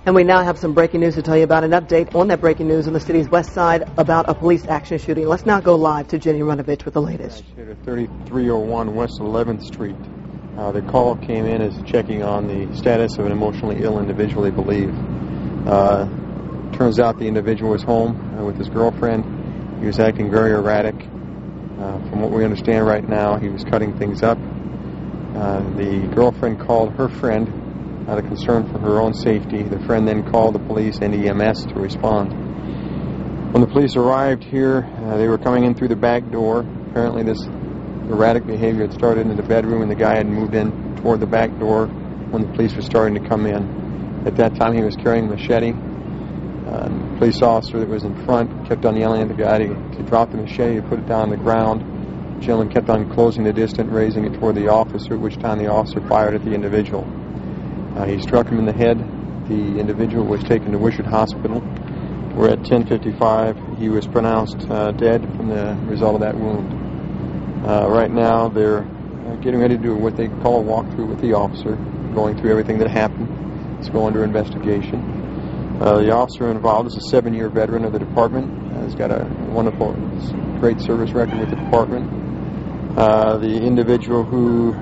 And we now have some breaking news to tell you about. An update on that breaking news on the city's west side about a police action shooting. Let's now go live to Jenny Runovich with the latest. At 3301 West 11th Street. The call came in as checking on the status of an emotionally ill individual, they believe. Turns out the individual was home with his girlfriend. He was acting very erratic. From what we understand right now, he was cutting things up. The girlfriend called her friend out of concern for her own safety. The friend then called the police and EMS to respond. When the police arrived here, they were coming in through the back door. Apparently this erratic behavior had started in the bedroom and the guy had moved in toward the back door when the police were starting to come in. At that time he was carrying a machete. The police officer that was in front kept on yelling at the guy to drop the machete, to put it down on the ground. The gentleman kept on closing the distance, raising it toward the officer, at which time the officer fired at the individual. He struck him in the head. The individual was taken to Wishart Hospital, where at 10:55 he was pronounced dead from the result of that wound. Right now they're getting ready to do what they call a walkthrough with the officer, going through everything that happened. It's going under investigation. The officer involved is a 7-year veteran of the department. He's got a wonderful, great service record with the department. The individual who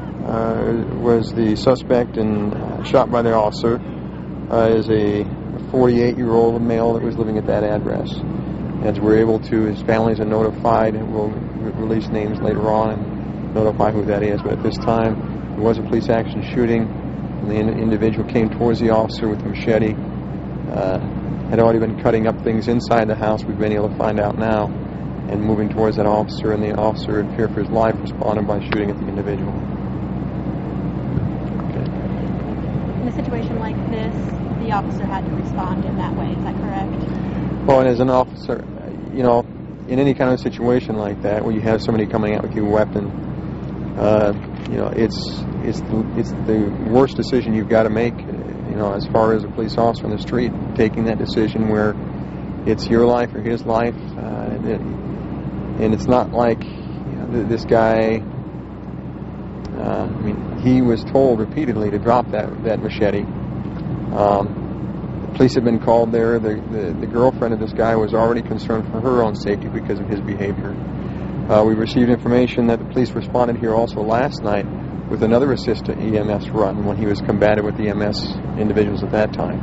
was the suspect and shot by the officer is a 48-year-old male that was living at that address. As we're able to, his families are notified, and we'll release names later on and notify who that is. But at this time, there was a police action shooting, and the individual came towards the officer with a machete. Had already been cutting up things inside the house, we've been able to find out now, and moving towards that officer, and the officer, in fear for his life, responded by shooting at the individual. In a situation like this, the officer had to respond in that way, is that correct? Well, and as an officer, you know, in any kind of situation like that, where you have somebody coming out with your weapon, you know, it's the worst decision you've got to make. You know, as far as a police officer on the street, taking that decision where it's your life or his life, and it's not like, you know, this guy. I mean, he was told repeatedly to drop that machete. The police had been called there. The girlfriend of this guy was already concerned for her own safety because of his behavior. We received information that the police responded here also last night with another assist to EMS run when he was combative with EMS individuals at that time.